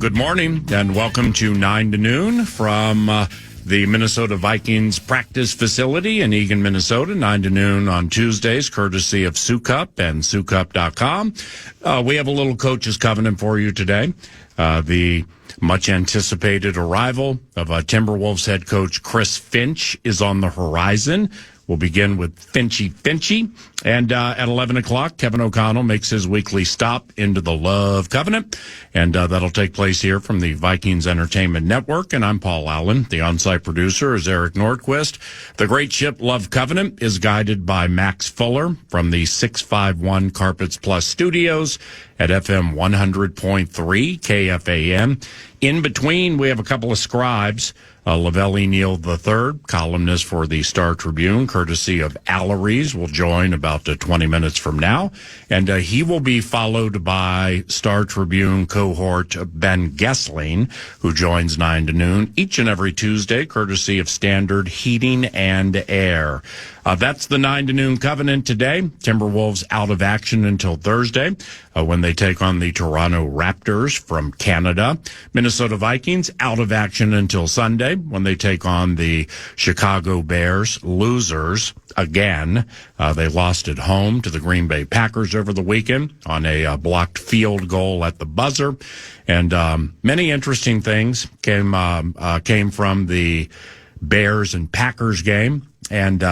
good morning, and welcome to 9 to Noon from the Minnesota Vikings practice facility in Eagan, Minnesota. 9 to Noon on Tuesdays, courtesy of SouCup and SouCup.com. We have a little Coach's Covenant for you today. The much-anticipated arrival of Timberwolves head coach Chris Finch is on the horizon. We'll begin with Finchy. And at 11 o'clock, Kevin O'Connell makes his weekly stop into the Love Covenant. And that'll take place here from the Vikings Entertainment Network. And I'm Paul Allen. The on-site producer is Eric Nordquist. The great ship Love Covenant is guided by Max Fuller from the 651 Carpets Plus studios at FM 100.3 KFAN. In between, we have a couple of scribes. Lavelle, Neal III, columnist for the Star Tribune, courtesy of Allery's, will join about 20 minutes from now. And he will be followed by Star Tribune cohort Ben Gessling, who joins 9 to Noon each and every Tuesday, courtesy of Standard Heating and Air. That's the 9 to Noon Covenant today. Timberwolves out of action until Thursday when they take on the Toronto Raptors from Canada. Minnesota Vikings out of action until Sunday when they take on the Chicago Bears, losers again. They lost at home to the Green Bay Packers over the weekend on a blocked field goal at the buzzer. And many interesting things came from the Bears and Packers game. And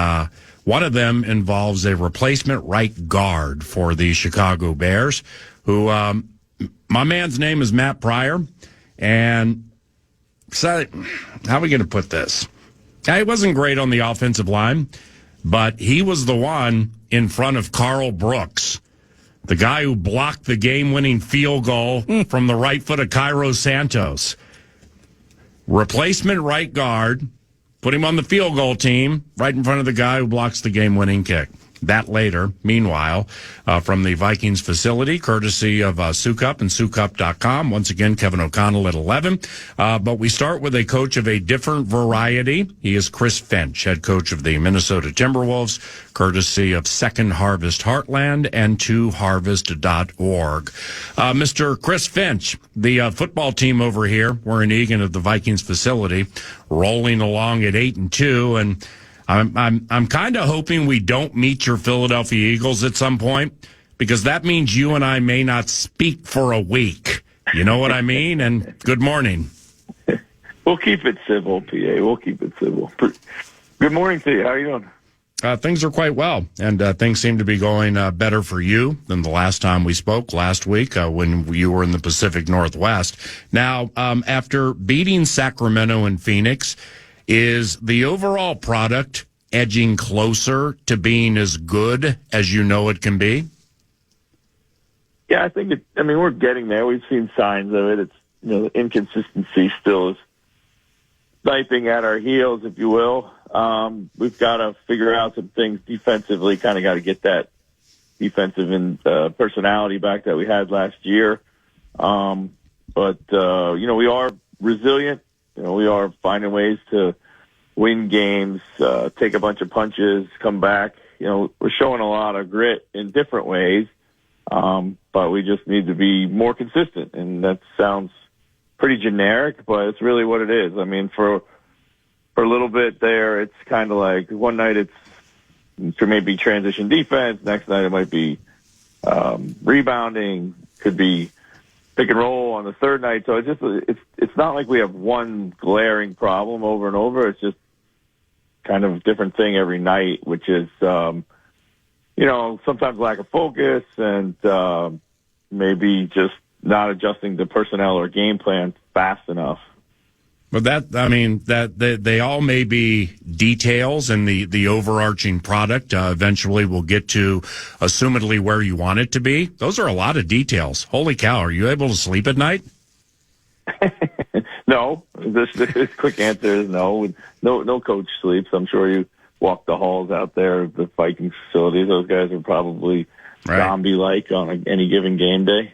one of them involves a replacement right guard for the Chicago Bears, who my man's name is Matt Pryor. And so, how are we going to put this? He wasn't great on the offensive line, but he was the one in front of Carl Brooks, the guy who blocked the game-winning field goal from the right foot of Cairo Santos. Replacement right guard. Put him on the field goal team right in front of the guy who blocks the game-winning kick. That later, meanwhile, from the Vikings facility, courtesy of SouCup and SouCup.com. Once again, Kevin O'Connell at 11. But we start with a coach of a different variety. He is Chris Finch, head coach of the Minnesota Timberwolves, courtesy of Second Harvest Heartland and 2harvest.org. Mr. Chris Finch, the football team over here, we're in Eagan at the Vikings facility, rolling along at 8-2, and I'm kind of hoping we don't meet your Philadelphia Eagles at some point, because that means you and I may not speak for a week. You know what I mean? And good morning. We'll keep it civil, PA. We'll keep it civil. Good morning to you. How are you doing? Things are quite well, and things seem to be going better for you than the last time we spoke last week when you were in the Pacific Northwest. Now, after beating Sacramento and Phoenix, is the overall product edging closer to being as good as you know it can be? Yeah, I think we're getting there. We've seen signs of it. It's, the inconsistency still is sniping at our heels, if you will. We've got to figure out some things defensively, kind of got to get that defensive and personality back that we had last year. But we are resilient. We are finding ways to win games, take a bunch of punches, come back. We're showing a lot of grit in different ways, but we just need to be more consistent. And that sounds pretty generic, but it's really what it is. I mean, for a little bit there, it's kind of like one night it's maybe transition defense, next night it might be rebounding, could be pick and roll on the third night. So it's not like we have one glaring problem over and over. It's just kind of a different thing every night, which is, sometimes lack of focus and maybe just not adjusting the personnel or game plan fast enough. But they all may be details in the overarching product. Eventually we'll get to assumedly where you want it to be. Those are a lot of details. Holy cow. Are you able to sleep at night? No. The quick answer is no. No coach sleeps. I'm sure you walk the halls out there of the Vikings facility. Those guys are probably zombie-like on any given game day.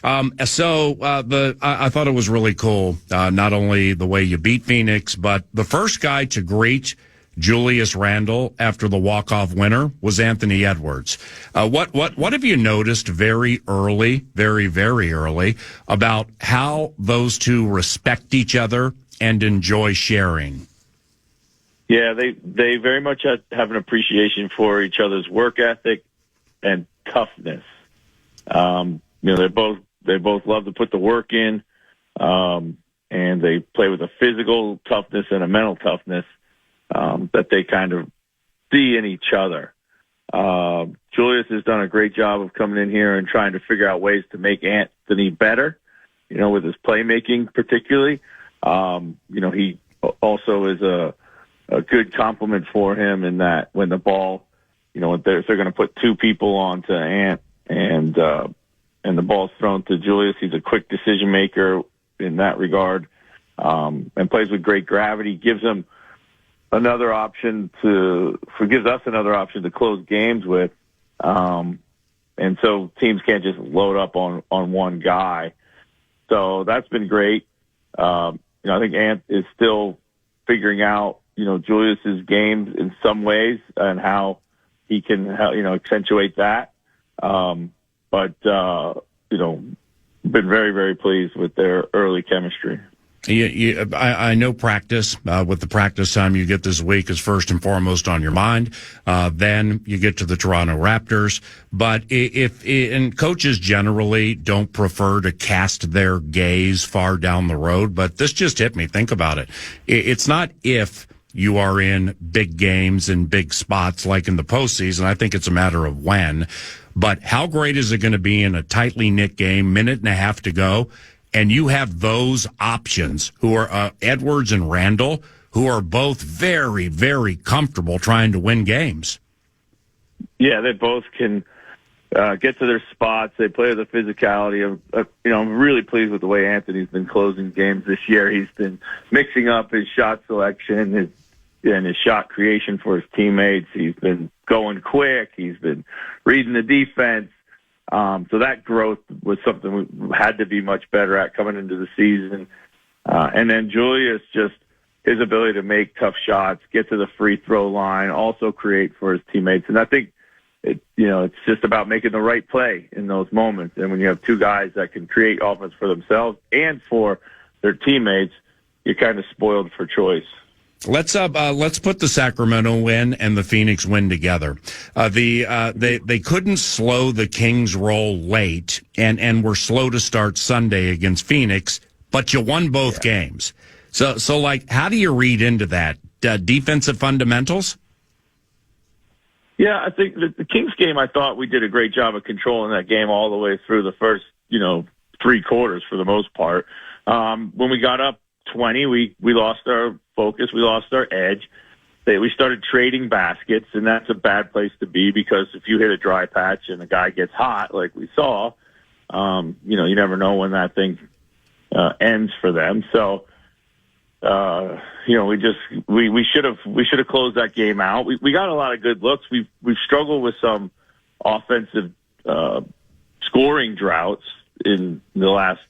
I thought it was really cool, not only the way you beat Phoenix, but the first guy to greet Julius Randle after the walk-off winner was Anthony Edwards. What have you noticed very early, very, very early, about how those two respect each other and enjoy sharing? Yeah, they very much have an appreciation for each other's work ethic and toughness. They both love to put the work in, and they play with a physical toughness and a mental toughness that they kind of see in each other. Julius has done a great job of coming in here and trying to figure out ways to make Anthony better, with his playmaking particularly. He also is a good compliment for him in that when the ball, if they're going to put two people on to Ant and the ball's thrown to Julius, he's a quick decision maker in that regard, and plays with great gravity, gives us another option to close games with. And so teams can't just load up on one guy. So that's been great. I think Ant is still figuring out, Julius's games in some ways and how he can, accentuate that. But been very, very pleased with their early chemistry. I know practice, with the practice time you get this week is first and foremost on your mind. Then you get to the Toronto Raptors. But and coaches generally don't prefer to cast their gaze far down the road, but this just hit me. Think about it. It's not if you are in big games and big spots like in the postseason. I think it's a matter of when. But how great is it going to be in a tightly knit game, minute and a half to go, and you have those options who are Edwards and Randle, who are both very, very comfortable trying to win games. Yeah, they both can get to their spots. They play with the physicality of I'm really pleased with the way Anthony's been closing games this year. He's been mixing up his shot selection and his shot creation for his teammates. He's been going quick. He's been reading the defense. So that growth was something we had to be much better at coming into the season. And then Julius, just his ability to make tough shots, get to the free throw line, also create for his teammates. And I think it's just about making the right play in those moments. And when you have two guys that can create offense for themselves and for their teammates, you're kind of spoiled for choice. Let's put the Sacramento win and the Phoenix win together. They couldn't slow the Kings roll late and were slow to start Sunday against Phoenix, but you won both games. So how do you read into that? Defensive fundamentals? Yeah, I think the Kings game, I thought we did a great job of controlling that game all the way through the first, 3 quarters for the most part. When we got up 20, we lost our focus, we lost our edge. We started trading baskets, and that's a bad place to be because if you hit a dry patch and a guy gets hot, like we saw, you never know when that thing ends for them. So, we should have closed that game out. We got a lot of good looks. We've struggled with some offensive scoring droughts in the last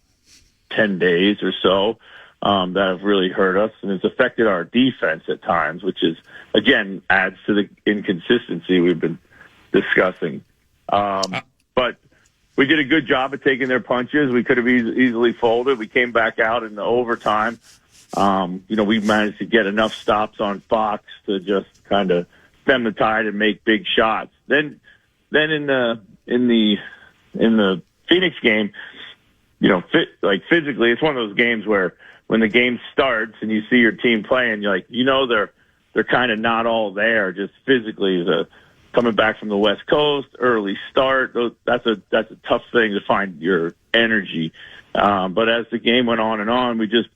10 days or so. That have really hurt us, and it's affected our defense at times, which is, again, adds to the inconsistency we've been discussing. But we did a good job of taking their punches. We could have easily folded. We came back out in the overtime. We managed to get enough stops on Fox to just kind of stem the tide and make big shots. Then in the Phoenix game, physically, it's one of those games where when the game starts and you see your team playing, you're like, they're kind of not all there just physically. Coming back from the West Coast, early start, that's a tough thing to find your energy. But as the game went on, we just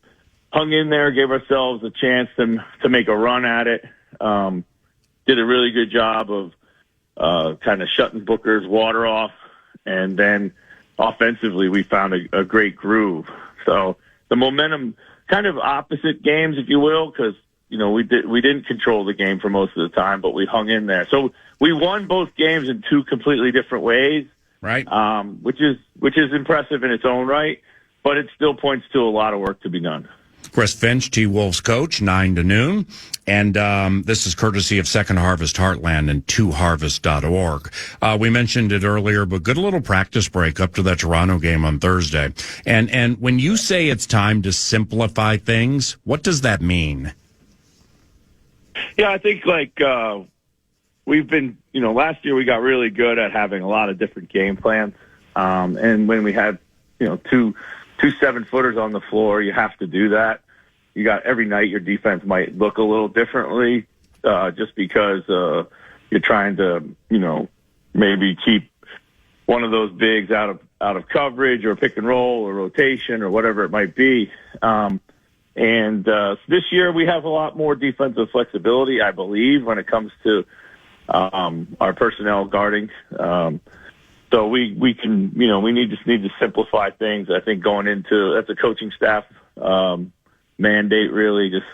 hung in there, gave ourselves a chance to make a run at it. Did a really good job of kind of shutting Booker's water off, and then offensively we found a great groove. So the momentum, kind of opposite games, if you will, because we didn't control the game for most of the time, but we hung in there. So we won both games in 2 completely different ways, right? Which is impressive in its own right, but it still points to a lot of work to be done. Chris Finch, T-Wolves coach, 9 to noon. And this is courtesy of Second Harvest Heartland and 2harvest.org. We mentioned it earlier, but good little practice break up to that Toronto game on Thursday. And when you say it's time to simplify things, what does that mean? Yeah, I think we've been, last year we got really good at having a lot of different game plans. And when we had, two 7-footers on the floor, you have to do that. You got every night your defense might look a little differently, just because you're trying to, maybe keep one of those bigs out of coverage or pick and roll or rotation or whatever it might be. And this year we have a lot more defensive flexibility, I believe, when it comes to our personnel guarding. So we can, we just need to simplify things. I think going into that's a coaching staff mandate, really. Just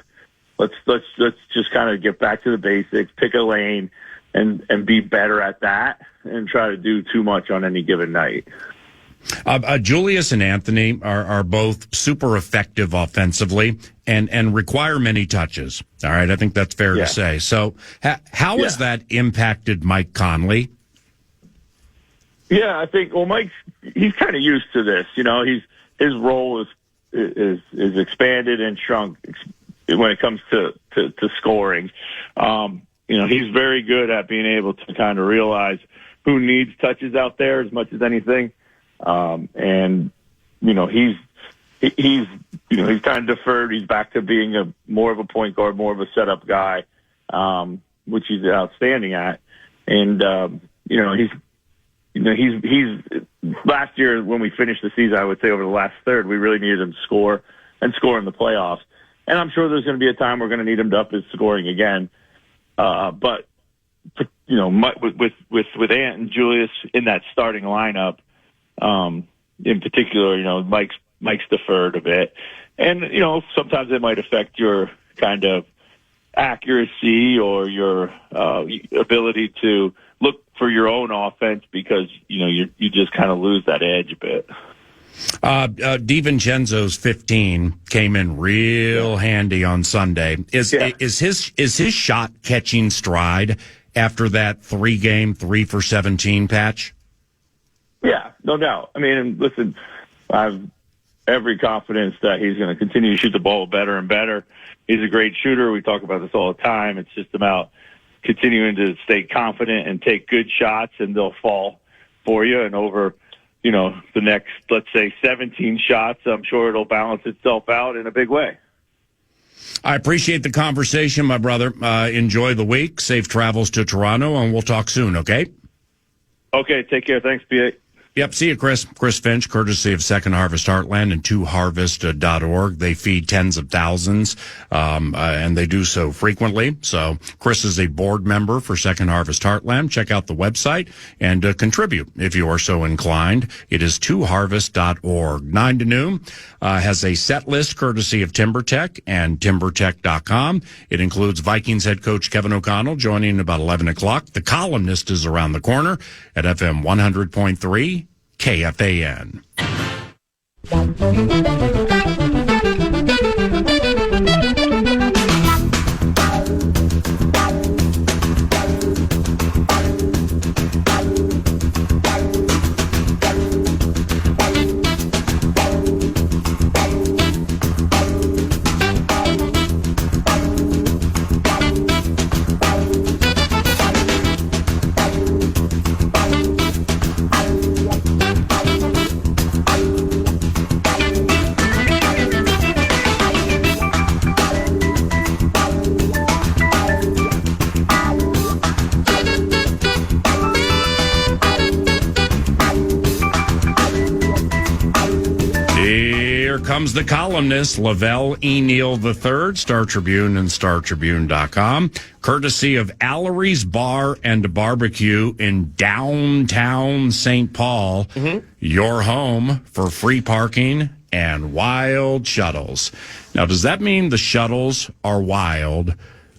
let's just kind of get back to the basics, pick a lane, and be better at that, and try to do too much on any given night. Julius and Anthony are both super effective offensively and require many touches. All right, I think that's fair to say. So how has that impacted Mike Conley? Yeah, I think he's kind of used to this. His role is expanded and shrunk when it comes to scoring. He's very good at being able to kind of realize who needs touches out there as much as anything. And he's kind of deferred. He's back to being more of a point guard, more of a setup guy, which he's outstanding at. And he's last year when we finished the season, I would say over the last third, we really needed him to score in the playoffs. And I'm sure there's going to be a time we're going to need him to up his scoring again. But with Ant and Julius in that starting lineup, in particular, Mike's deferred a bit, and sometimes it might affect your kind of accuracy or your ability to look for your own offense because you just kind of lose that edge a bit. DiVincenzo's 15 came in real handy on Sunday. Is his shot catching stride after that 3-game 3 for 17 patch? Yeah, no doubt. I mean, listen, I have every confidence that he's going to continue to shoot the ball better and better. He's a great shooter. We talk about this all the time. It's just about continuing to stay confident and take good shots, and they'll fall for you. And over, the next, let's say, 17 shots, I'm sure it'll balance itself out in a big way. I appreciate the conversation, my brother. Enjoy the week. Safe travels to Toronto, and we'll talk soon, okay? Okay, take care. Thanks, B8. Yep, see you, Chris. Chris Finch, courtesy of Second Harvest Heartland and 2harvest.org. They feed tens of thousands, and they do so frequently. So Chris is a board member for Second Harvest Heartland. Check out the website and contribute if you are so inclined. It is 2harvest.org. 9 to noon has a set list courtesy of TimberTech and timbertech.com. It includes Vikings head coach Kevin O'Connell joining about 11 o'clock. The columnist is around the corner at FM 100.3. KFAN. Comes the columnist, Lavelle Neal III, Star Tribune and StarTribune.com, courtesy of Allery's Bar and Barbecue in downtown St. Paul, your home for free parking and wild shuttles. Now, does that mean the shuttles are wild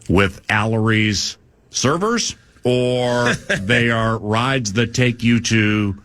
with Allery's servers, or they are rides that take you to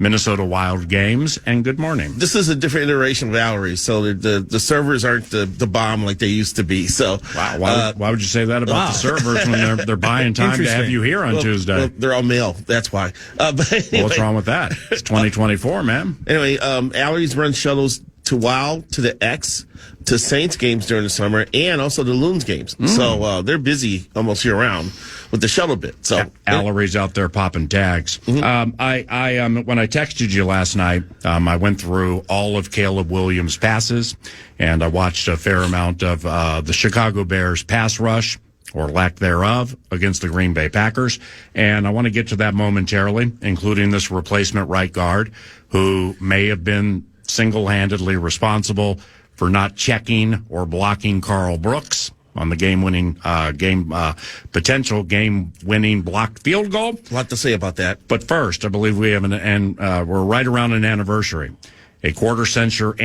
Minnesota Wild games, and good morning. This is a different iteration of Valerie, so the servers aren't the bomb like they used to be. So, wow, why would you say that about the servers when they're buying time to have you here on Tuesday? Well, they're all male, that's why. But anyway, well, what's wrong with that? It's 2024, man. Anyway, Valerie's run shuttles to WOW, to the X, to Saints games during the summer, and also the Loons games. So they're busy almost year round with the shuttle bit. So Allery's out there popping tags. I when I texted you last night, I went through all of Caleb Williams' passes, and I watched a fair amount of the Chicago Bears pass rush, or lack thereof, against the Green Bay Packers. And I want to get to that momentarily, including this replacement right guard who may have been single-handedly responsible for not checking or blocking Carl Brooks on the potential game-winning blocked field goal. A lot to say about that. But first, I believe we have we're right around an anniversary, a quarter century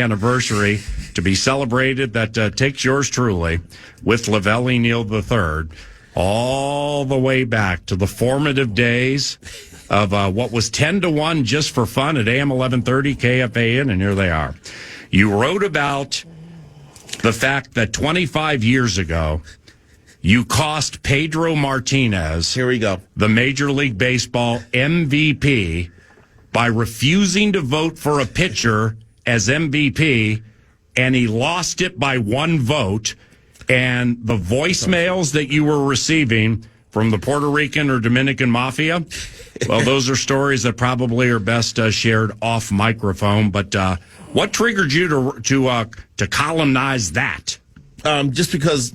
anniversary to be celebrated that takes yours truly with Lavelle Neal III all the way back to the formative days of what was 10-1 just for fun at AM 1130 KFAN, and here they are. You wrote about the fact that 25 years ago, you cost Pedro Martinez, here we go, the Major League Baseball MVP, by refusing to vote for a pitcher as MVP, and he lost it by one vote. And the voicemails that you were receiving from the Puerto Rican or Dominican mafia, well, those are stories that probably are best shared off microphone. But what triggered you to columnize that? Just because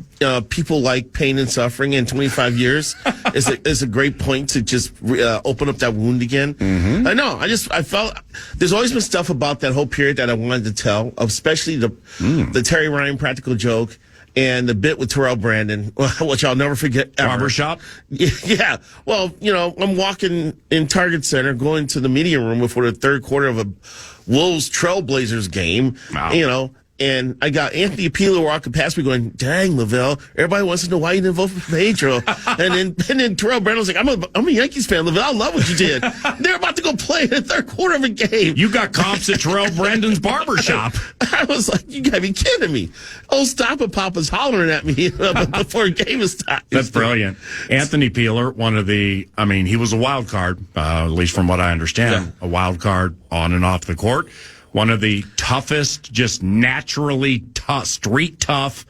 people like pain and suffering, and 25 years is a great point to just open up that wound again. I know. I felt there's always been stuff about that whole period that I wanted to tell, especially the Terry Ryan practical joke. And the bit with Terrell Brandon, which I'll never forget ever. Barbershop? Yeah. Well, I'm walking in Target Center, going to the media room before the third quarter of a Wolves Trailblazers game, wow. And I got Anthony Peeler walking past me going, dang, Lavelle, everybody wants to know why you didn't vote for Pedro. and then Terrell Brandon was like, I'm a Yankees fan, Lavelle, I love what you did. They're about to go play in the third quarter of a game. You got comps at Terrell Brandon's barbershop. I was like, you gotta be kidding me. Old Stop and Papa's hollering at me before a game is stopped. That's brilliant. Anthony Peeler, he was a wild card, at least from what I understand, a wild card on and off the court. One of the toughest, just naturally tough, street tough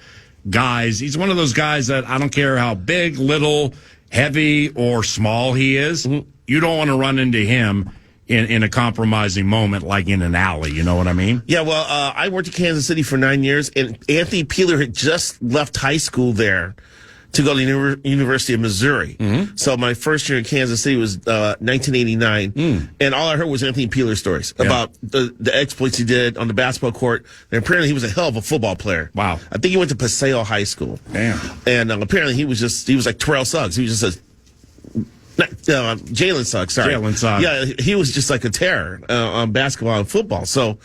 guys. He's one of those guys that I don't care how big, little, heavy, or small he is. You don't want to run into him in a compromising moment like in an alley. You know what I mean? Yeah, well, I worked in Kansas City for 9 years, and Anthony Peeler had just left high school there to go to the University of Missouri. So my first year in Kansas City was 1989, and all I heard was Anthony Peeler stories about the exploits he did on the basketball court. And apparently he was a hell of a football player. Wow. I think he went to Paseo High School. Damn. And apparently he was like Terrell Suggs. He was just Jalen Suggs, sorry. Jalen Suggs. Yeah, he was just like a terror on basketball and football. So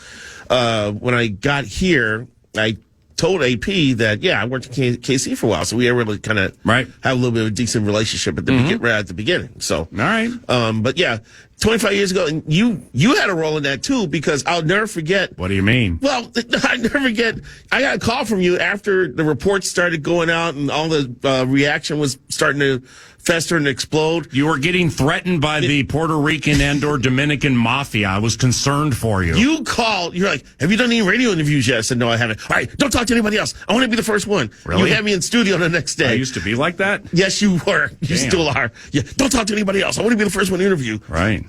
when I got here, I told AP that, I worked at KC for a while, so we were able to kind of have a little bit of a decent relationship at the beginning. So, all right. But 25 years ago, and you had a role in that too, because I'll never forget. What do you mean? Well, I never forget. I got a call from you after the reports started going out and all the reaction was starting to fester and explode. You were getting threatened by the Puerto Rican and/or Dominican mafia. I was concerned for you. You called. You're like, have you done any radio interviews yet? I said, no, I haven't. All right, don't talk to anybody else. I want to be the first one. Really? You had me in studio the next day. I used to be like that? Yes, you were. You Damn. still are. Yeah, don't talk to anybody else. I want to be the first one to interview. Right.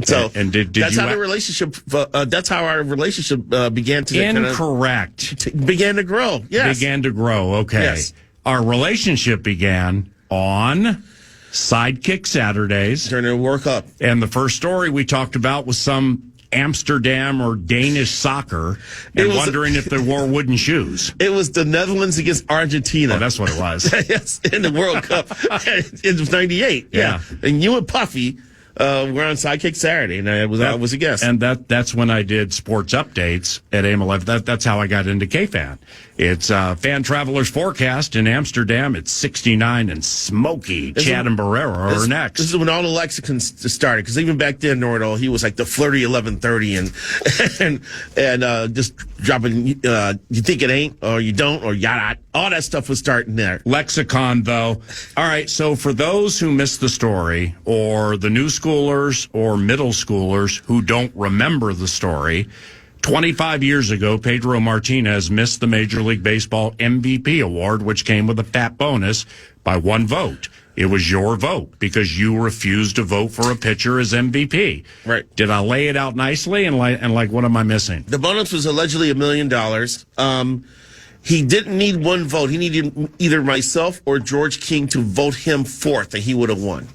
So and did that's you how the relationship. That's how our relationship began to incorrect began to grow. Yes, began to grow. Okay, yes. Our relationship began on Sidekick Saturdays during the World Cup, and the first story we talked about was some Amsterdam or Danish soccer, and wondering if they wore wooden shoes. It was the Netherlands against Argentina. Oh, that's what it was. Yes, in the World Cup. It was 98. Yeah. And you and Puffy were on Sidekick Saturday, and I was a guest. And that's when I did sports updates at AM 11. That's how I got into KFAN. It's Fan Traveler's forecast in Amsterdam. It's 69 and smoky. Chad and Barrera are next. This is when all the lexicons started, because even back then, Nordo, he was like the flirty 11:30 and just dropping. You think it ain't, or you don't, or yada. All that stuff was starting there. Lexicon, though. All right. So for those who missed the story, or the new schoolers or middle schoolers who don't remember the story. 25 years ago, Pedro Martinez missed the Major League Baseball MVP award, which came with a fat bonus by 1 vote. It was your vote because you refused to vote for a pitcher as MVP. Right. Did I lay it out nicely? And what am I missing? The bonus was allegedly $1 million. He didn't need 1 vote. He needed either myself or George King to vote him fourth, and he would have won.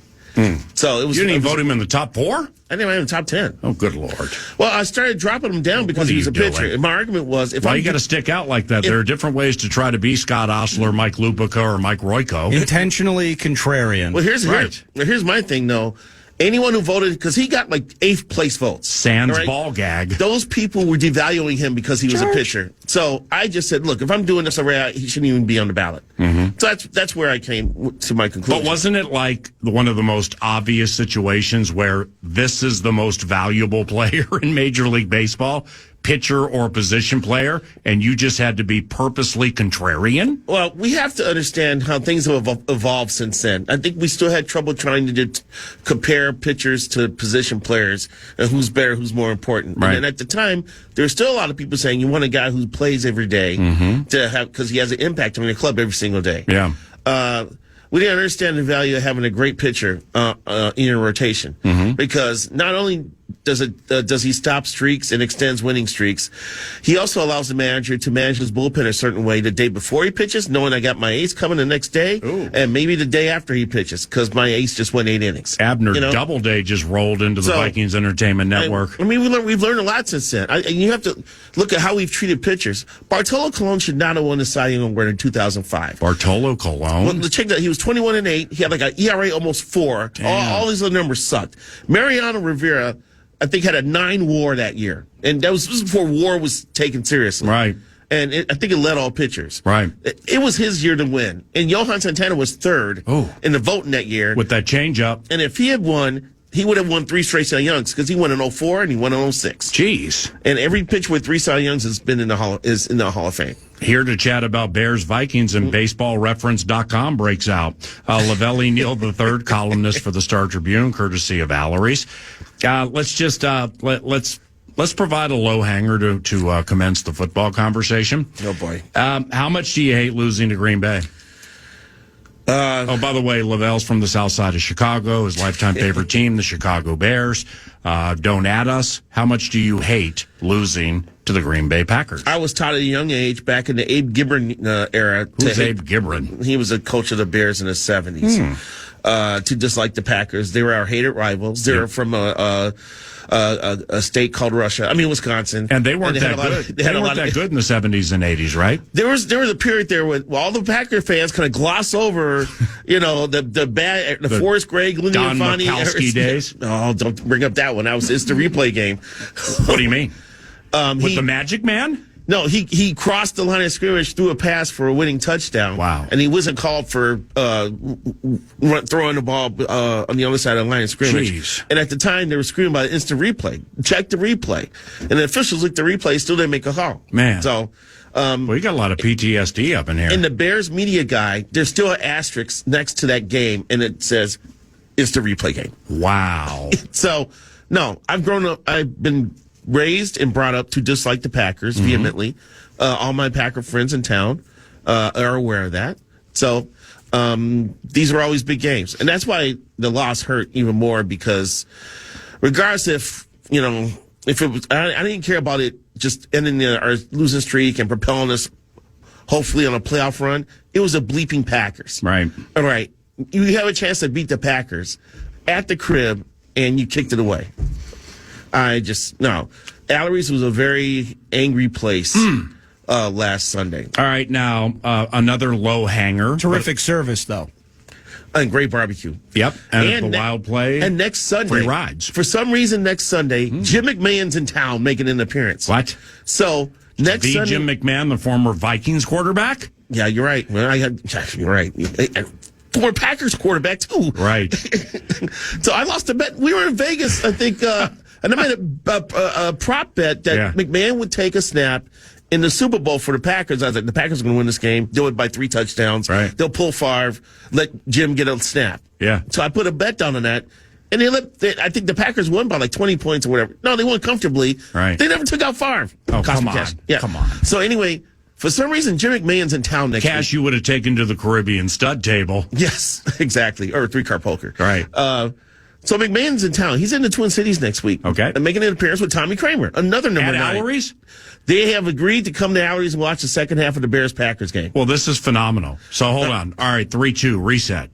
So it was. You didn't even vote him in the top 4? I didn't have him top 10. Oh, good Lord. Well, I started dropping him down because he was a pitcher. And my argument was, why you got to stick out like that? There are different ways to try to be Scott Osler, Mike Lupica, or Mike Royko. Intentionally contrarian. Well, here's my thing, though. Anyone who voted, because he got like 8th place votes. Sans ball gag. Those people were devaluing him because he was a pitcher. So I just said, look, if I'm doing this already, he shouldn't even be on the ballot. So that's where I came to my conclusion. But wasn't it like one of the most obvious situations where this is the most valuable player in Major League Baseball? Pitcher or position player, and you just had to be purposely contrarian? Well, we have to understand how things have evolved since then. I think we still had trouble trying to compare pitchers to position players and who's better, who's more important. Right. And at the time, there were still a lot of people saying you want a guy who plays every day to have, because he has an impact on the club every single day. Yeah. We didn't understand the value of having a great pitcher in your rotation because not only does he stop streaks and extends winning streaks, he also allows the manager to manage his bullpen a certain way the day before he pitches, knowing I got my ace coming the next day, and maybe the day after he pitches because my ace just went 8 innings. Abner Doubleday just rolled into the Vikings Entertainment Network. I mean, we've learned a lot since then. And you have to look at how we've treated pitchers. Bartolo Colon should not have won the Cy Young Award in 2005. Bartolo Colon? Well, check that. He was 21-8. He had like an ERA almost 4. All these other numbers sucked. Mariano Rivera, I think, had a 9 WAR that year, and this was before WAR was taken seriously. Right. And I think it led all pitchers. Right. It was his year to win, and Johan Santana was 3rd in the voting that year with that changeup. And if he had won, he would have won 3 straight Cy Youngs because he won in 04 and he won in 06. Jeez. And every pitcher with 3 Cy Youngs has been in the Hall of Fame. Here to chat about Bears Vikings, and BaseballReference.com breaks out. Lavelle Neal III, columnist for the Star Tribune, courtesy of Allery's. Let's provide a low hanger to commence the football conversation. Oh boy! How much do you hate losing to Green Bay? By the way, Lavelle's from the south side of Chicago. His lifetime favorite team, the Chicago Bears. Don't add us. How much do you hate losing to the Green Bay Packers? I was taught at a young age, back in the Abe Gibron era. Who's Abe Gibron? He was a coach of the Bears in the 70s. To dislike the Packers. They were our hated rivals. They were from a state called Russia. I mean, Wisconsin. And they weren't that good. They weren't that good in the 70s and 80s, right? There was a period there where all the Packer fans kind of gloss over, the Forrest Gray, Glenn Don Mikowski days. Oh, don't bring up that one. It's the replay game. What do you mean? With the Magic Man? No, he crossed the line of scrimmage, threw a pass for a winning touchdown. Wow. And he wasn't called for throwing the ball on the other side of the line of scrimmage. Jeez. And at the time, they were screaming about instant replay. Check the replay. And the officials looked at the replay, still didn't make a call. Man. So, well, you got a lot of PTSD up in here. And the Bears media guy, there's still an asterisk next to that game, and it says, it's the replay game. Wow. So, no, I've been raised and brought up to dislike the Packers vehemently. All my Packer friends in town are aware of that. So these are always big games. And that's why the loss hurt even more, because regardless if it was, I didn't care about it just ending our losing streak and propelling us hopefully on a playoff run. It was a bleeping Packers. Right. All right. You have a chance to beat the Packers at the crib, and you kicked it away. Allery's was a very angry place last Sunday. All right, now another low hanger. Terrific service, though. and great barbecue. Yep. And the Wild Play. And next Sunday, free rides. For some reason, next Sunday, Jim McMahon's in town making an appearance. What? So next Sunday, Jim McMahon, the former Vikings quarterback? Yeah, you're right. Well, you're right. Former Packers quarterback too. Right. So I lost a bet. We were in Vegas, I think, and I made a prop bet that McMahon would take a snap in the Super Bowl for the Packers. I was like, the Packers are going to win this game. Do it by 3 touchdowns. Right. They'll pull Favre, let Jim get a snap. Yeah. So I put a bet down on that. And I think the Packers won by like 20 points or whatever. No, they won comfortably. Right. They never took out Favre. Oh, come on. Cash. Yeah. Come on. So anyway, for some reason, Jim McMahon's in town next Cash week. you would have taken to the Caribbean stud table. Yes, exactly. Or 3-card poker. Right. So McMahon's in town. He's in the Twin Cities next week. Okay. And making an appearance with Tommy Kramer, another number 9. Allery's? They have agreed to come to Allery's and watch the second half of the Bears-Packers game. Well, this is phenomenal. So hold on. All right, 3-2, reset.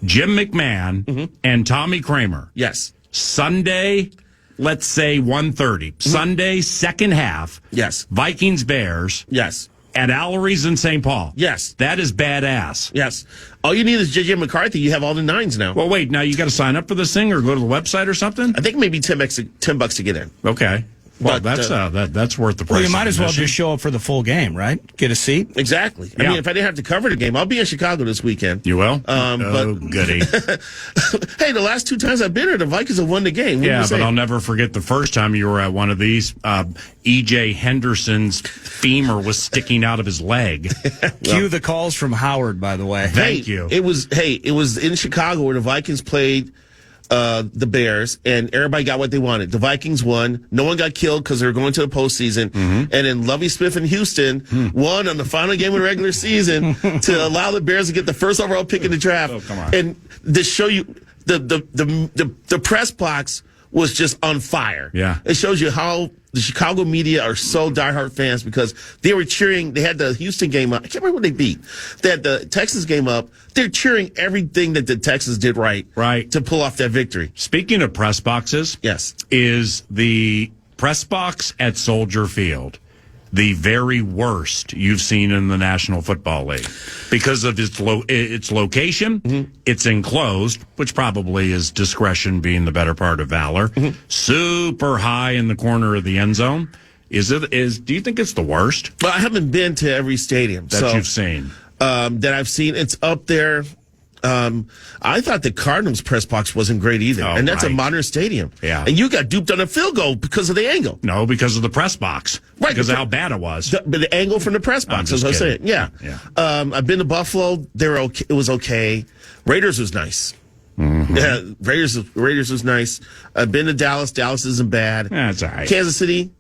Jim McMahon and Tommy Kramer. Yes. Sunday, let's say 1:30. Sunday, second half. Yes. Vikings-Bears. Yes. At Allery's in St. Paul. Yes. That is badass. Yes. All you need is J.J. McCarthy. You have all the 9s now. Well, wait. Now you got to sign up for this thing or go to the website or something? I think maybe $10 to get in. Okay. Well, But, that's worth the price. Well, you might as well admission. just show up for the full game, right? Get a seat. Exactly. I Yeah. mean, if I didn't have to cover the game, I'll be in Chicago this weekend. You will? But goody. hey, the last 2 times I've been here, the Vikings have won the game. What do Yeah, you but say? I'll never forget the first time you were at one of these. E.J. Henderson's femur was sticking out of his leg. Cue the calls from Howard, by the way. Thank you. It was in Chicago where the Vikings played the Bears, and everybody got what they wanted. The Vikings won. No one got killed because they were going to the postseason. And then Lovie Smith and Houston won on the final game of the regular season to allow the Bears to get the first overall pick in the draft. Oh, come on. And to show you the press box was just on fire. Yeah. It shows you how the Chicago media are so diehard fans because they were cheering. They had the Houston game up. I can't remember what they beat. They had the Texas game up. They're cheering everything that the Texans did right to pull off that victory. Speaking of press boxes, Yes. is the press box at Soldier Field the very worst you've seen in the National Football League because of its location? It's enclosed, which probably is discretion being the better part of valor. Super high in the corner of the end zone. Do you think it's the worst But I haven't been to every stadium that you've seen? that I've seen. It's up there. I thought the Cardinals press box wasn't great either. Oh, and that's a right. modern stadium. Yeah. And you got duped on a field goal because of the angle. No, because of the press box. Right, Because of how bad it was. But the angle from the press box, just as I was saying. kidding. Yeah. Yeah. I've been to Buffalo. They were okay. It was okay. Raiders was nice. Yeah, Raiders was nice. I've been to Dallas. Dallas isn't bad. That's all right. Kansas City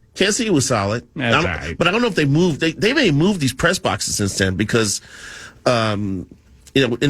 was solid. That's all right. But I don't know if they moved. They may have moved these press boxes since then because, in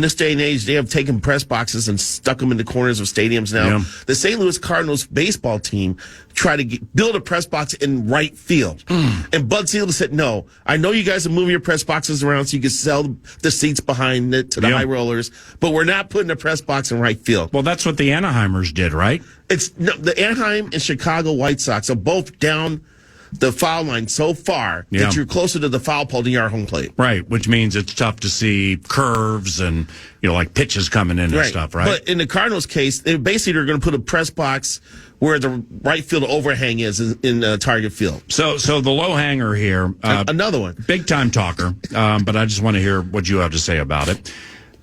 this day and age, they have taken press boxes and stuck them in the corners of stadiums now. Yeah. The St. Louis Cardinals baseball team tried to build a press box in right field. And Bud Selig said, no, I know you guys are moving your press boxes around so you can sell the seats behind it to the high rollers, but we're not putting a press box in right field. Well, that's what the Anaheimers did, right? The Anaheim and Chicago White Sox are both down the foul line so far that you're closer to the foul pole than you are home plate. Right, which means it's tough to see curves and, like pitches coming in and stuff, right? But in the Cardinals case, they basically are going to put a press box where the right field overhang is in target field. So the low hanger here, Another one. big time talker, but I just want to hear what you have to say about it.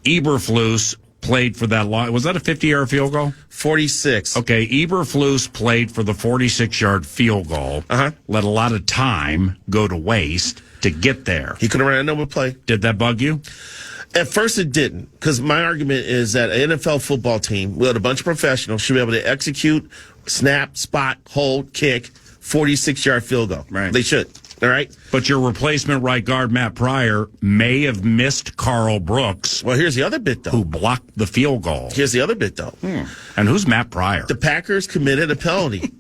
Eberflus played for that long. Was that a 50-yard field goal? 46. Okay, Eberflus played for the 46-yard field goal. Let a lot of time go to waste to get there. He could have ran another play. Did that bug you? At first it didn't, because my argument is that an NFL football team with a bunch of professionals should be able to execute, snap, spot, hold, kick, 46-yard field goal. Right. They should. All right? But your replacement right guard, Matt Pryor, may have missed Carl Brooks, Well, here's the other bit, though. who blocked the field goal. Here's the other bit, though. And who's Matt Pryor? The Packers committed a penalty.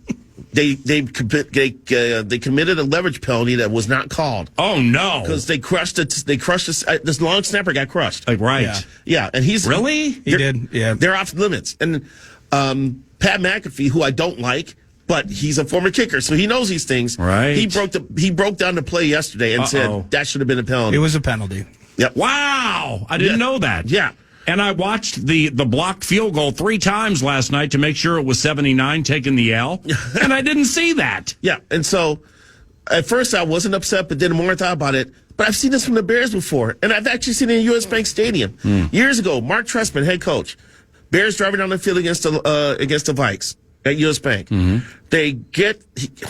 They committed a leverage penalty that was not called Oh, no. because they crushed it. They crushed this long snapper got crushed. Like, right. Yeah. Yeah, and he's Really? He did, yeah. They're off limits. And Pat McAfee, who I don't like, but he's a former kicker, so he knows these things. Right. He broke down the play yesterday and said that should have been a penalty. It was a penalty. Yep. Wow. I didn't know that. Yeah. And I watched the blocked field goal 3 times last night to make sure it was 79 taking the L, and I didn't see that. Yeah, and so at first I wasn't upset, but then the more I thought about it, but I've seen this from the Bears before, and I've actually seen it in U.S. Bank Stadium. Years ago, Mark Trestman, head coach, Bears driving down the field against the Vikes at U.S. Bank. They get,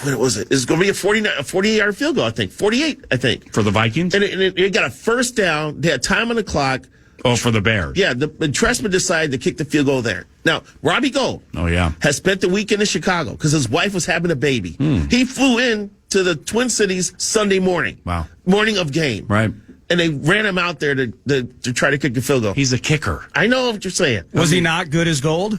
what was it? It's going to be a 48-yard field goal, I think. 48, I think. For the Vikings? And it got a first down. They had time on the clock. Oh, for the Bears. Yeah, and Trestman decided to kick the field goal there. Now, Robbie Gould has spent the weekend in Chicago because his wife was having a baby. He flew in to the Twin Cities Sunday morning. Wow. Morning of game. Right. And they ran him out there to try to kick the field goal. He's a kicker. I know what you're saying. Was he not good as gold?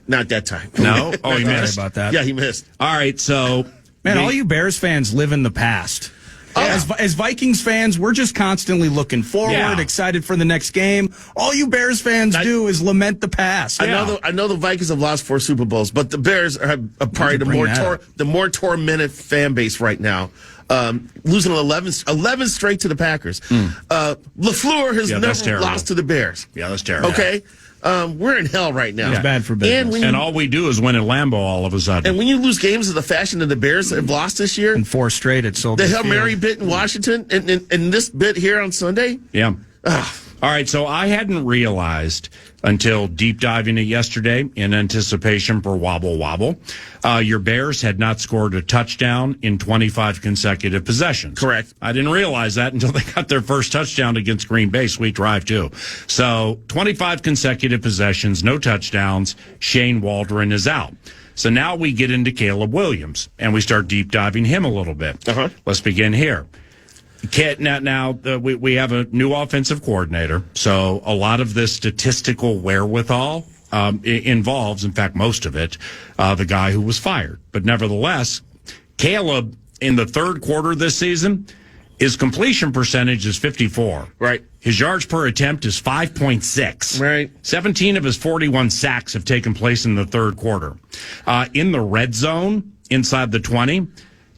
Not that time. No? Oh, he missed. Sorry about that. Yeah, he missed. All right, so... Man, all you Bears fans live in the past. As Vikings fans, we're just constantly looking forward, excited for the next game. All you Bears fans do is lament the past. I know the Vikings have lost 4 Super Bowls, but the Bears are probably the more tormented fan base right now. Losing 11 straight to the Packers. LaFleur has never lost to the Bears. Yeah, that's terrible. Okay? We're in hell right now. It's bad for business. And all we do is win at Lambeau all of a sudden. And when you lose games of the fashion that the Bears have lost this year, and 4 straight at Soldier the Hail Field. Mary bit in Washington, and this bit here on Sunday. Yeah. All right, so I hadn't realized until deep diving it yesterday in anticipation for Wobble Wobble, your Bears had not scored a touchdown in 25 consecutive possessions. Correct. I didn't realize that until they got their first touchdown against Green Bay. Sweet drive, too. So 25 consecutive possessions, no touchdowns. Shane Waldron is out. So now we get into Caleb Williams, and we start deep diving him a little bit. Let's begin here. Now we have a new offensive coordinator, so a lot of this statistical wherewithal involves, in fact, most of it, the guy who was fired. But nevertheless, Caleb, in the third quarter this season, his completion percentage is 54. Right. His yards per attempt is 5.6. Right. 17 of his 41 sacks have taken place in the third quarter. In the red zone, inside the 20,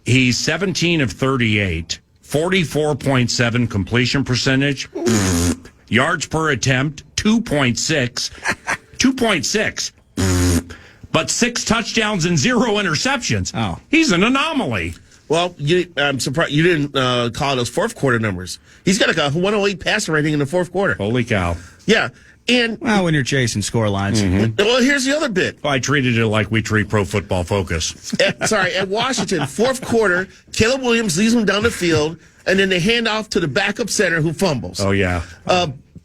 he's 17 of 38. 44.7 completion percentage. Yards per attempt, 2.6. 2.6. But 6 touchdowns and 0 interceptions. Oh. He's an anomaly. Well, I'm surprised you didn't call those fourth quarter numbers. He's got like a 108 passer rating in the fourth quarter. Holy cow. Yeah. And well, when you're chasing score lines. well, here's the other bit. I treated it like we treat Pro Football Focus. At Washington, fourth quarter, Caleb Williams leads them down the field, and then they hand off to the backup center who fumbles. Oh, yeah.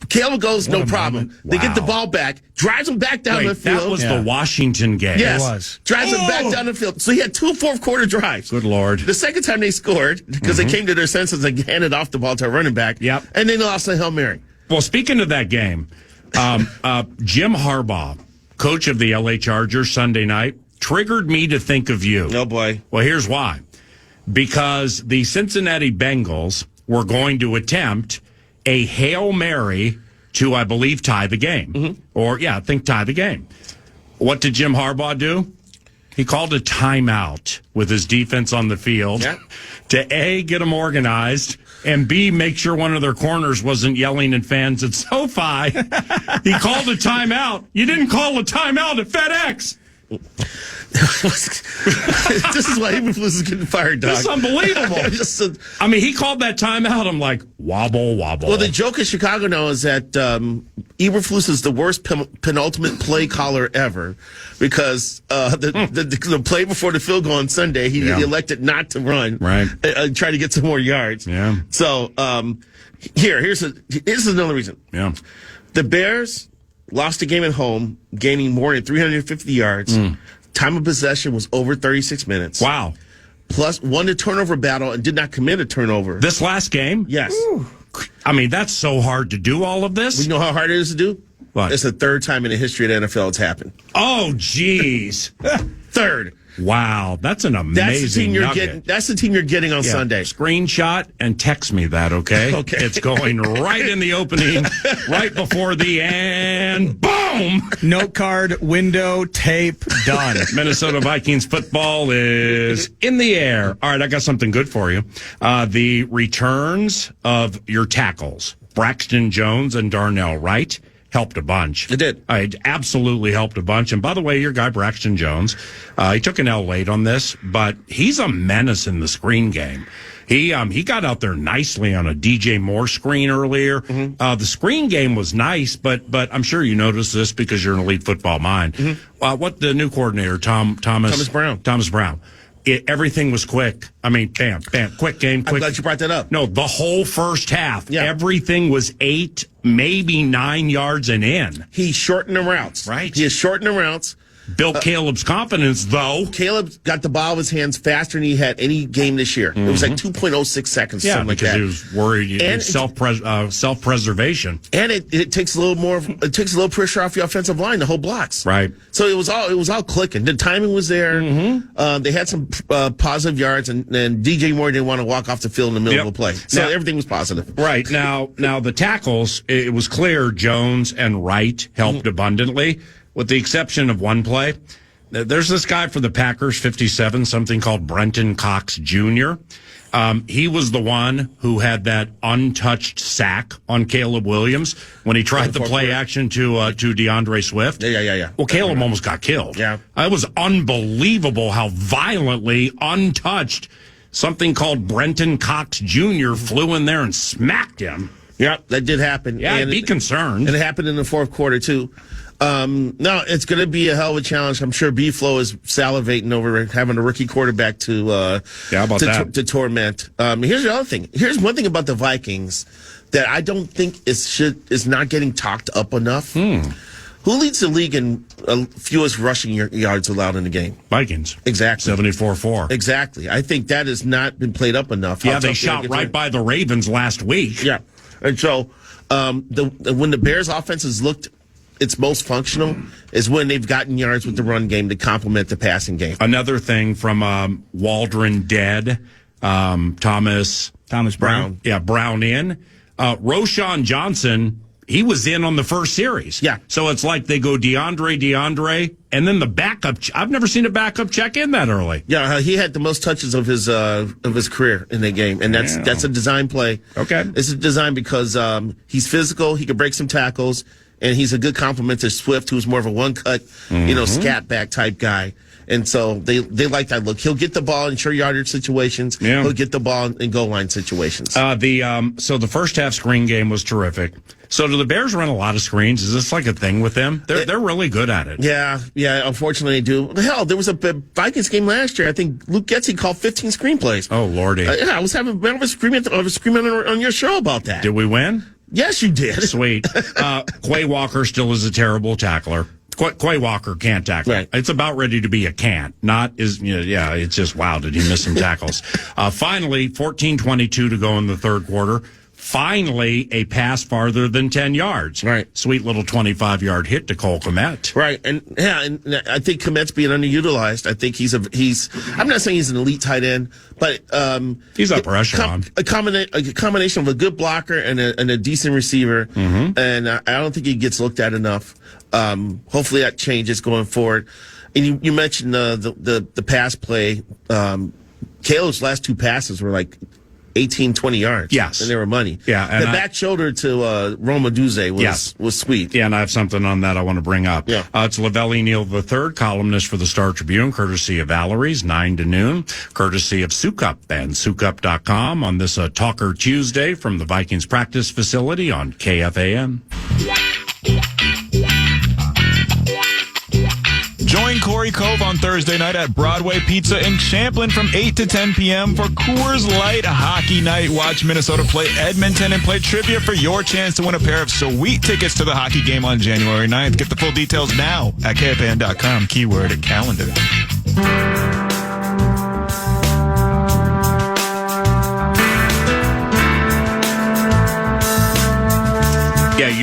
Caleb goes, no problem. Wow. They get the ball back, drives them back down the field. That was the Washington game. Yes. It was. Drives them back down the field. So he had 2 fourth quarter drives. Good Lord. The second time they scored, because they came to their senses and handed off the ball to a running back. Yep. And they lost a Hail Mary. Well, speaking of that game, Jim Harbaugh, coach of the LA Chargers Sunday night, triggered me to think of you. Oh, boy. Well, here's why. Because the Cincinnati Bengals were going to attempt a Hail Mary to, I believe, tie the game. Or, I think tie the game. What did Jim Harbaugh do? He called a timeout with his defense on the field to A, get them organized, and B, make sure one of their corners wasn't yelling at fans at SoFi. He called a timeout. You didn't call a timeout at FedEx. This is why Eberflus is getting fired, Doc. This is unbelievable. I mean, he called that timeout. I'm like, wobble, wobble. Well, the joke in Chicago now is that Eberflus is the worst penultimate play caller ever because the play before the field goal on Sunday, he elected not to run, right? Try to get some more yards. Yeah. So here's another reason. Yeah. The Bears lost a game at home, gaining more than 350 yards. Time of possession was over 36 minutes. Wow. Plus, won the turnover battle and did not commit a turnover. This last game? Yes. Ooh. I mean, that's so hard to do all of this. You know how hard it is to do? What? It's the third time in the history of the NFL it's happened. Oh, jeez. Third. Wow, that's an amazing nugget. That's the team you're getting on Sunday. Screenshot and text me that, okay? Okay. It's going right in the opening, right before the end. Boom! Note card, window, tape, done. Minnesota Vikings football is in the air. All right, I got something good for you. The returns of your tackles, Braxton Jones and Darnell Wright, helped a bunch. It did. It absolutely helped a bunch. And by the way, your guy, Braxton Jones, he took an L late on this, but he's a menace in the screen game. He got out there nicely on a DJ Moore screen earlier. The screen game was nice, but I'm sure you noticed this because you're an elite football mind. What the new coordinator, Thomas Brown. Everything was quick. I mean, bam, bam, quick game, quick. I'm glad you brought that up. No, the whole first half, everything was 8, maybe 9 yards and in. He shortened the routes. Right. He is shortening the routes. Built Caleb's confidence, though. Caleb got the ball in his hands faster than he had any game this year. It was like 2.06 seconds, something like that. Because he was worried. And self-preservation. And it takes a little pressure off the offensive line to hold blocks. Right. So it was all clicking. The timing was there. They had some positive yards, and DJ Moore didn't want to walk off the field in the middle of a play. So everything was positive. Right. Now the tackles, it was clear Jones and Wright helped abundantly. With the exception of one play, there's this guy for the Packers, 57, something called Brenton Cox Jr. He was the one who had that untouched sack on Caleb Williams when he tried the play action to DeAndre Swift. Yeah. Well, Caleb almost got killed. Yeah. It was unbelievable how violently untouched something called Brenton Cox Jr. flew in there and smacked him. Yeah, that did happen. Yeah, I'd be concerned. And it happened in the fourth quarter, too. No, it's going to be a hell of a challenge. I'm sure B-Flow is salivating over having a rookie quarterback to torment. Here's the other thing. Here's one thing about the Vikings that I don't think is not getting talked up enough. Who leads the league in fewest rushing yards allowed in the game? Vikings. Exactly. 74-4. Exactly. I think that has not been played up enough. Yeah, they shot right by the Ravens last week. Yeah. And so when the Bears' offense has looked its most functional is when they've gotten yards with the run game to complement the passing game. Another thing from Waldron dead, Thomas Brown. Yeah, Brown in. Roschon Johnson, he was in on the first series. Yeah. So it's like they go DeAndre, and then the backup. I've never seen a backup check in that early. Yeah, he had the most touches of his career in the game, and that's a design play. Okay. It's a design because he's physical, he can break some tackles, and he's a good complement to Swift, who's more of a one-cut, scat back type guy. And so they like that look. He'll get the ball in short yardage situations. Yeah. He'll get the ball in goal line situations. So the first half screen game was terrific. So do the Bears run a lot of screens? Is this like a thing with them? They're really good at it. Yeah. Unfortunately, they do. Hell, there was a Vikings game last year. I think Luke Getzey called 15 screenplays. Oh Lordy! I was screaming on your show about that. Did we win? Yes, you did. Sweet. Quay Walker still is a terrible tackler. Quay Walker can't tackle. Right. It's about ready to be a can't. It's just, wow, did he miss some tackles? Finally, 14:22 to go in the third quarter. Finally, a pass farther than 10 yards. Right. Sweet little 25-yard hit to Cole Kmet. Right. And I think Kmet's being underutilized. I think I'm not saying he's an elite tight end, but he's upper echelon. A combination of a good blocker and a decent receiver. And I don't think he gets looked at enough. Hopefully that changes going forward. And you mentioned the pass play. Caleb's last two passes were like 18, 20 yards. Yes. And they were money. Yeah. And the back shoulder to Roma Duze was sweet. Yeah, and I have something on that I want to bring up. Yeah. It's Lavelle Neal III, columnist for the Star Tribune, courtesy of Valerie's, 9 to noon, courtesy of Sukup and Sukup.com on this Talker Tuesday from the Vikings practice facility on KFAN. Join Corey Cove on Thursday night at Broadway Pizza in Champlin from 8 to 10 p.m. for Coors Light Hockey Night. Watch Minnesota play Edmonton and play trivia for your chance to win a pair of sweet tickets to the hockey game on January 9th. Get the full details now at KFAN.com, keyword calendar. Yeah,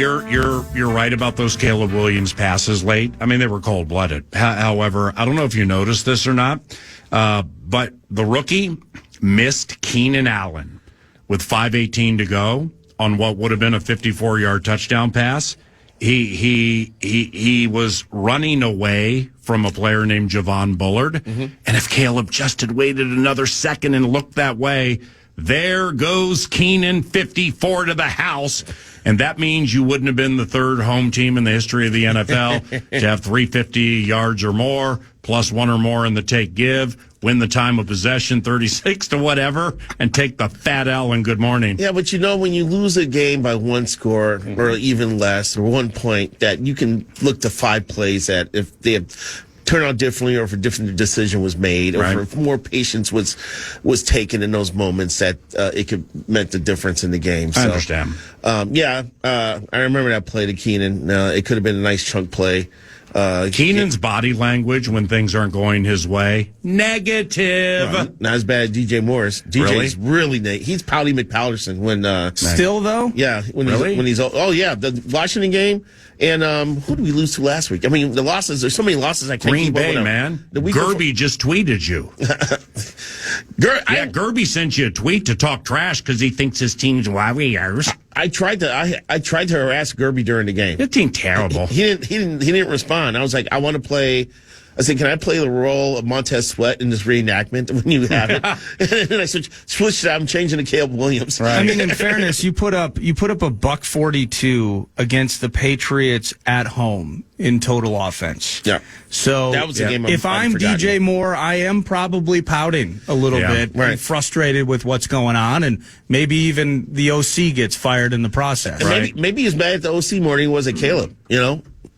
you're right about those Caleb Williams passes late. I mean, they were cold-blooded. However, I don't know if you noticed this or not, but the rookie missed Keenan Allen with 5:18 to go on what would have been a 54-yard touchdown pass. He was running away from a player named Javon Bullard, and if Caleb just had waited another second and looked that way, there goes Keenan 54 to the house. And that means you wouldn't have been the third home team in the history of the NFL to have 350 yards or more, plus one or more in the take-give, win the time of possession 36 to whatever, and take the fat L and good morning. Yeah, but when you lose a game by one score or even less or 1 point, that you can look to 5 plays at if they have turned out differently or if a different decision was made or if more patience was taken in those moments, that it could meant the difference in the game. So, I understand. I remember that play to Keenan. It could have been a nice chunk play. Keenan's body language when things aren't going his way, negative. Not as bad as DJ Morris. DJ's really he's Pouty McPowderson when still though. Yeah, when he's the Washington game. And who did we lose to last week? I mean, the losses. There's so many losses. I can't Green keep Bay, up man. Gerby just tweeted you. Gerby sent you a tweet to talk trash because he thinks his team's Warriors. I tried to harass Gerby during the game. Your team terrible. He didn't respond. I was like, I want to play. I said, can I play the role of Montez Sweat in this reenactment when you have it? And then I switched it out. I'm changing to Caleb Williams. Right. I mean, in fairness, you put up a $142 against the Patriots at home in total offense. Yeah. So that was the game. If I'm DJ Moore, I am probably pouting a little bit, and frustrated with what's going on, and maybe even the OC gets fired in the process. Maybe he's mad at the OC more than he was at Caleb.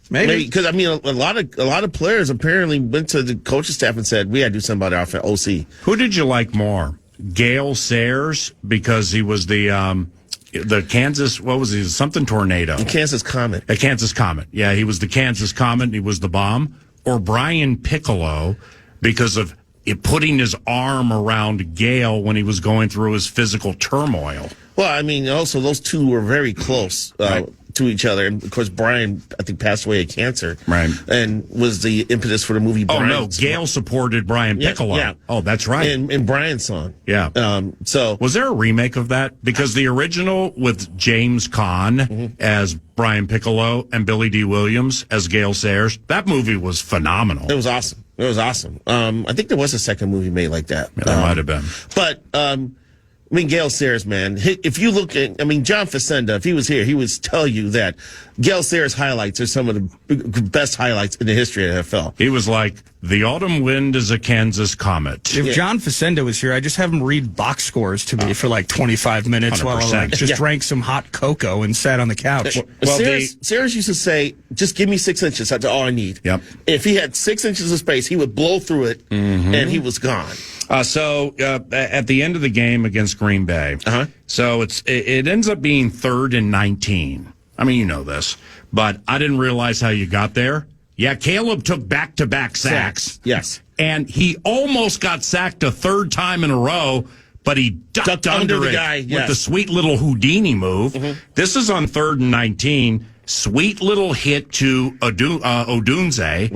Maybe because a lot of players apparently went to the coaching staff and said we got to do something about our OC. Who did you like more, Gale Sayers, because he was the Kansas, what was he? Something tornado. The Kansas Comet. A Kansas Comet. Yeah, he was the Kansas Comet. He was the bomb. Or Brian Piccolo because of putting his arm around Gale when he was going through his physical turmoil. Well, I mean, also those two were very close to each other. And of course, Brian, I think, passed away of cancer. Right. And was the impetus for the movie Brian. Oh, no. Gale supported Brian Piccolo. Yeah. Oh, that's right. In Brian's song. Yeah. So. Was there a remake of that? Because the original with James Caan as Brian Piccolo and Billy D. Williams as Gale Sayers, that movie was phenomenal. It was awesome. I think there was a second movie made like that. Yeah, there might have been. But, I mean, Gale Sayers, man. If you look at, John Facenda, if he was here, he would tell you that Gale Sayers' highlights are some of the best highlights in the history of the NFL. He was like, the autumn wind is a Kansas comet. If John Facenda was here, I'd just have him read box scores to me for like 25 minutes 100%. While I drank some hot cocoa and sat on the couch. Well, Sayers used to say, just give me 6 inches. That's all I need. Yep. If he had 6 inches of space, he would blow through it, and he was gone. So at the end of the game against Green Bay, so it ends up being 3rd and 19. I mean, you know this, but I didn't realize how you got there. Yeah, Caleb took back-to-back sacks. Yes. And he almost got sacked a third time in a row, but he ducked under the it guy, with the sweet little Houdini move. This is on 3rd and 19. Sweet little hit to Odunze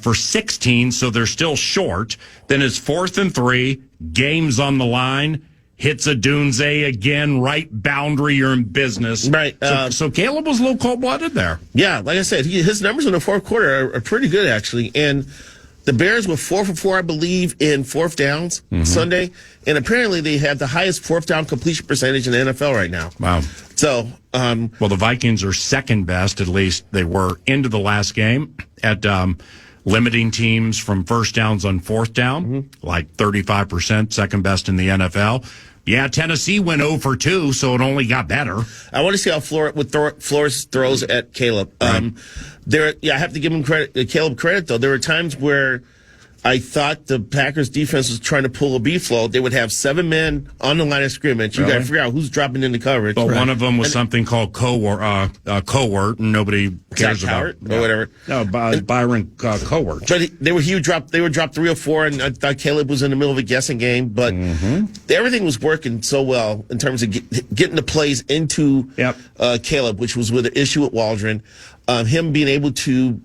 for 16, so they're still short. Then it's 4th and 3, game's on the line, hits Odunze again, right boundary, you're in business. Right. So Caleb was a little cold-blooded there. Yeah, like I said, his numbers in the fourth quarter are pretty good, actually. And the Bears were 4 for 4, I believe, in fourth downs Sunday. And apparently they have the highest fourth down completion percentage in the NFL right now. Wow. So, well, the Vikings are second best, at least they were into the last game, at limiting teams from first downs on fourth down, like 35%, second best in the NFL. Yeah, Tennessee went 0 for 2, so it only got better. I want to see how Flores throws at Caleb. I have to give him Caleb credit, though. There were times where I thought the Packers defense was trying to pull a B-flow. They would have 7 men on the line of scrimmage. You got to figure out who's dropping into coverage. But one of them was something called Cowart, and nobody cares about it. Or whatever. No, Byron Cowart. But they would drop 3 or 4, and I thought Caleb was in the middle of a guessing game. But everything was working so well in terms of getting the plays into Caleb, which was with the issue at Waldron. Him being able to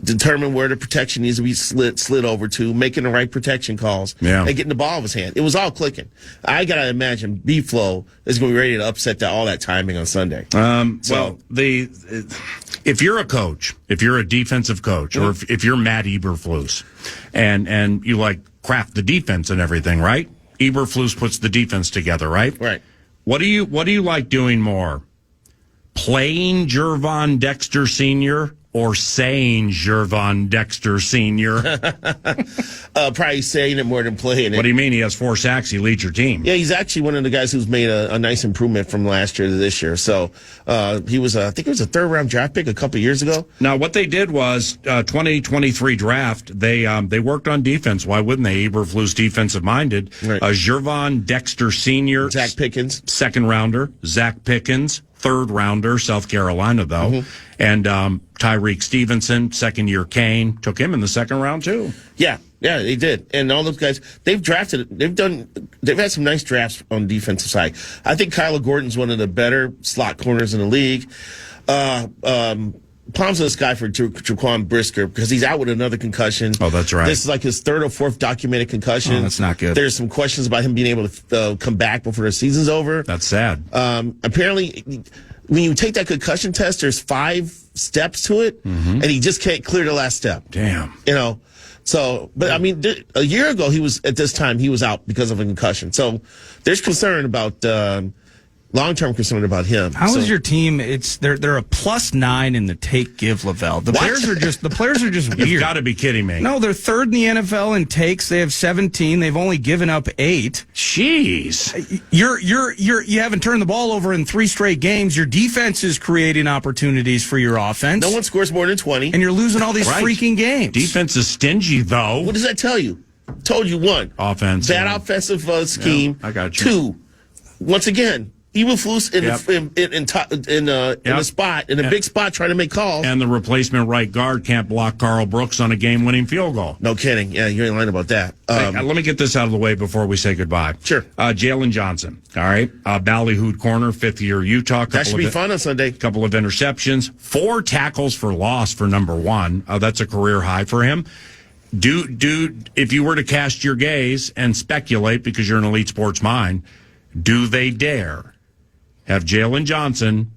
determine where the protection needs to be slid over to, making the right protection calls, and getting the ball out of his hand. It was all clicking. I got to imagine B-Flow is going to be ready to upset all that timing on Sunday. If you're a coach, if you're a defensive coach, or if you're Matt Eberflus, and you like craft the defense and everything, right? Eberflus puts the defense together, right? Right. What do you like doing more? playing Jervon Dexter Sr. or saying Jervon Dexter Sr.? Probably saying it more than playing it. What do you mean? He has 4 sacks. He leads your team. Yeah, he's actually one of the guys who's made a nice improvement from last year to this year. So he was, I think it was a 3rd-round draft pick a couple years ago. Now, what they did was 2023 draft. They worked on defense. Why wouldn't they? Eberflus defensive-minded. Right. Jervon Dexter Sr. Zach Pickens. 2nd-rounder. Zach Pickens. 3rd-rounder, South Carolina, though. Mm-hmm. And Tyreek Stevenson, 2nd-year Kane, took him in the 2nd round, too. Yeah, they did. And all those guys, they've had some nice drafts on the defensive side. I think Kyler Gordon's one of the better slot corners in the league. Palms to the sky for Jaquan Brisker because he's out with another concussion. Oh, that's right. This is like his 3rd or 4th documented concussion. Oh, that's not good. There's some questions about him being able to come back before the season's over. That's sad. Apparently, when you take that concussion test, there's 5 steps to it, and he just can't clear the last step. Damn. So, but I mean, a year ago, at this time, he was out because of a concussion. So there's concern about, long-term concern about him. How is your team? They're a +9 in the take-give Lavelle. The players are just weird. You've got to be kidding me. No, they're 3rd in the NFL in takes. They have 17. They've only given up 8. Jeez. You haven't turned the ball over in 3 straight games. Your defense is creating opportunities for your offense. No one scores more than 20. And you're losing all these freaking games. Defense is stingy, though. What does that tell you? Told you 1. Offense. Bad offensive scheme. Yeah, I got you. 2. Once again, Eberflus in a big spot trying to make calls. And the replacement right guard can't block Carl Brooks on a game-winning field goal. No kidding. Yeah, you ain't lying about that. Let me get this out of the way before we say goodbye. Sure. Jalen Johnson, all right? Ballyhooed corner, 5th-year Utah. That should be fun on Sunday. Couple of interceptions. 4 tackles for loss for number 1. That's a career high for him. If you were to cast your gaze and speculate, because you're an elite sports mind, do they dare have Jalen Johnson,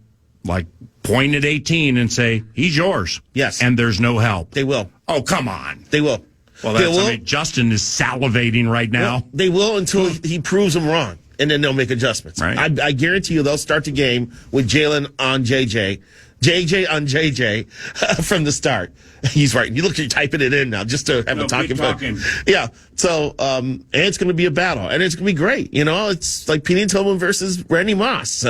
point at 18 and say, he's yours? Yes. And there's no help? They will. Oh, come on. They will. Well, Justin is salivating right now. Well, they will until he proves them wrong, and then they'll make adjustments. Right. I guarantee you they'll start the game with Jalen on JJ on JJ from the start. He's right. You look, you're typing it in now just to have a talking point. Yeah. So, and it's going to be a battle, and it's going to be great. It's like Penny Tillman versus Randy Moss.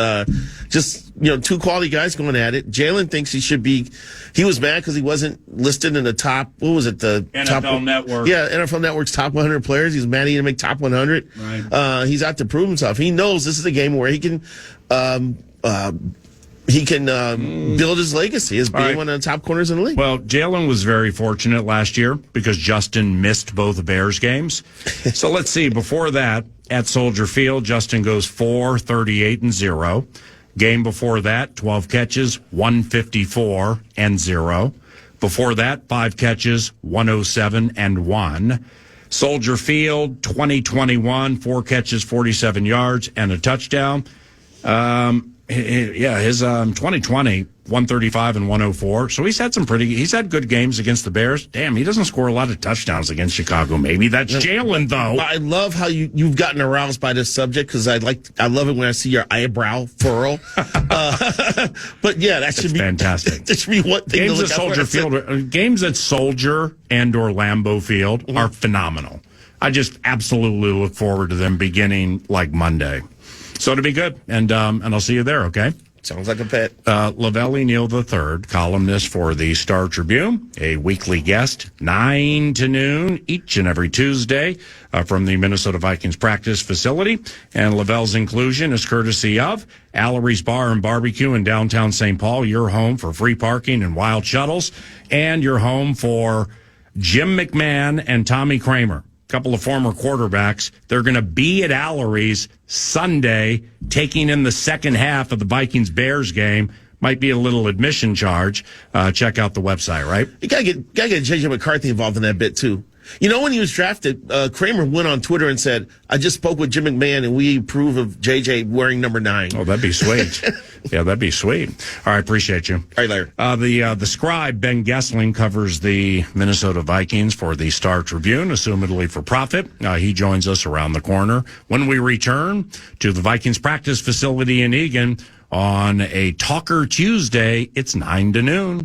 Just 2 quality guys going at it. Jalen thinks he should be. He was mad because he wasn't listed in the top. What was it? The NFL top, Network. Yeah, NFL Network's top 100 players. He's mad he didn't make top 100. Right. He's out to prove himself. He knows this is a game where he can. Build his legacy as being one of the top corners in the league. Well, Jalen was very fortunate last year because Justin missed both Bears games. So let's see. Before that, at Soldier Field, Justin goes 4-38-0. Game before that, 12 catches, 154-0. Before that, 5 catches, 107-1. Soldier Field, 2021, 4 catches, 47 yards, and a touchdown. His 2020, 135 and 104. So he's had good games against the Bears. Damn, he doesn't score a lot of touchdowns against Chicago. Maybe that's Jalen, though. I love how you've gotten aroused by this subject because I love it when I see your eyebrow furrow. But yeah, that should be fantastic. That should be one thing. Games at Soldier Field, games at Soldier and/or Lambeau Field are phenomenal. I just absolutely look forward to them beginning like Monday. So it'll be good, and I'll see you there, okay? Sounds like a bet. Lavelle Neal III, columnist for the Star Tribune, a weekly guest, 9 to noon, each and every Tuesday from the Minnesota Vikings practice facility. And Lavelle's inclusion is courtesy of Allery's Bar and Barbecue in downtown St. Paul, your home for free parking and wild shuttles, and your home for Jim McMahon and Tommy Kramer. Couple of former quarterbacks. They're going to be at Allery's Sunday, taking in the second half of the Vikings-Bears game. Might be a little admission charge. Check out the website, right? You gotta get JJ McCarthy involved in that bit too. When he was drafted, Kramer went on Twitter and said, "I just spoke with Jim McMahon, and we approve of JJ wearing number 9." Oh, that'd be sweet. Yeah, that'd be sweet. All right, appreciate you. All right, Larry. The scribe, Ben Gessling, covers the Minnesota Vikings for the Star Tribune, assumedly for profit. He joins us around the corner when we return to the Vikings practice facility in Eagan on a Talker Tuesday. It's 9 to noon.